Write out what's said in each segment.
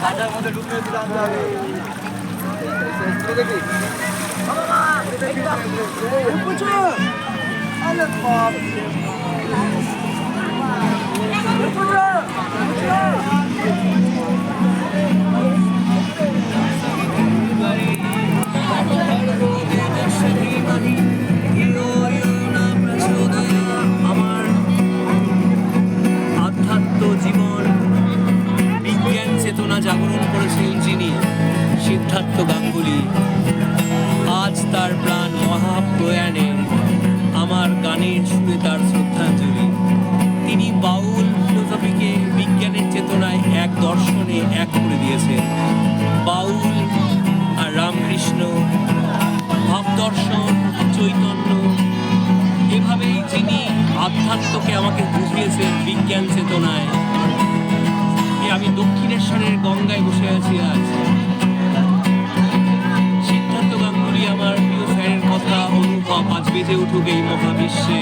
খাঁচার মধ্যে ঢুকিয়ে দিলাম দেখি আমার আধ্যাত্ম জীবন বিজ্ঞান চেতনা জাগরণ করেছেন যিনি, সিদ্ধার্থ গাঙ্গুলি। আজ তার প্রাণ মহাপ্রয়াণে আমার গানের সুরে তার শ্রদ্ধাঞ্জলি। তিনি বাউল ফিলোসফিকে বিজ্ঞানের চেতনায় এক দর্শনে এক করে দিয়েছেন। বাউল আর রামকৃষ্ণ, ভাবদর্শন, চৈতন্য, এভাবেই যিনি আধ্যাত্মকে আমাকে বুঝিয়েছেন বিজ্ঞান চেতনায়। আমি দক্ষিণেশ্বরের গঙ্গায় বসে আছি আজ। সিদ্ধার্থ গাঙ্গুলি আমার প্রিয় স্যারের কথা, অনুভব আজ বেজে উঠুক এই মহাবিশ্বে।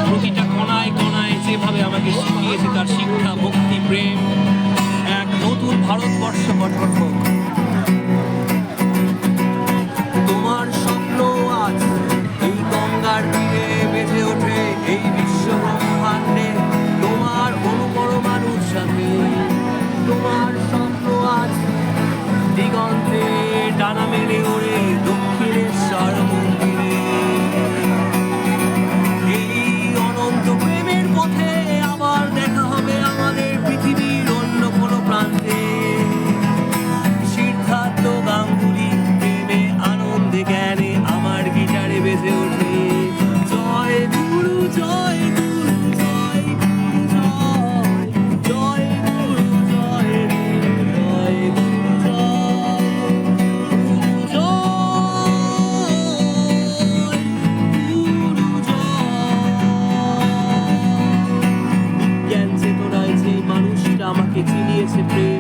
প্রতিটা কণায় কণায় যেভাবে আমাকে শিখিয়েছে তার শিক্ষা, ভক্তি, প্রেম, এক নতুন ভারতবর্ষ গঠন হোক। তোমার স্বপ্ন আজ এই গঙ্গার তীরে বেজে ওঠে এই বিশ্ব ব্রহ্মাণ্ডে, তোমার অনুপরমাণুর সাথে। তোমার স্বপ্ন আজ দিগন্তে ডানা মেলে ওড়ে দক্ষিণেশ্বর মন্দিরে। এই অনন্ত প্রেমের পথে আবার দেখা হবে আমাদের পৃথিবীর অন্য কোনো প্রান্তে। সিদ্ধার্থ গাঙ্গুলি প্রেমে আনন্দে জ্ঞানে আমার গিটারে বেজে ওঠে জয় গুরু, জয় গুরু, জয় গুরু, জয়, জয় গুরু, জয় গুরু, জয় গুরু, জয় গুরু, জয়। বিজ্ঞান চেতনায় যে মানুষটা আমাকে চিনিয়েছে প্রেম,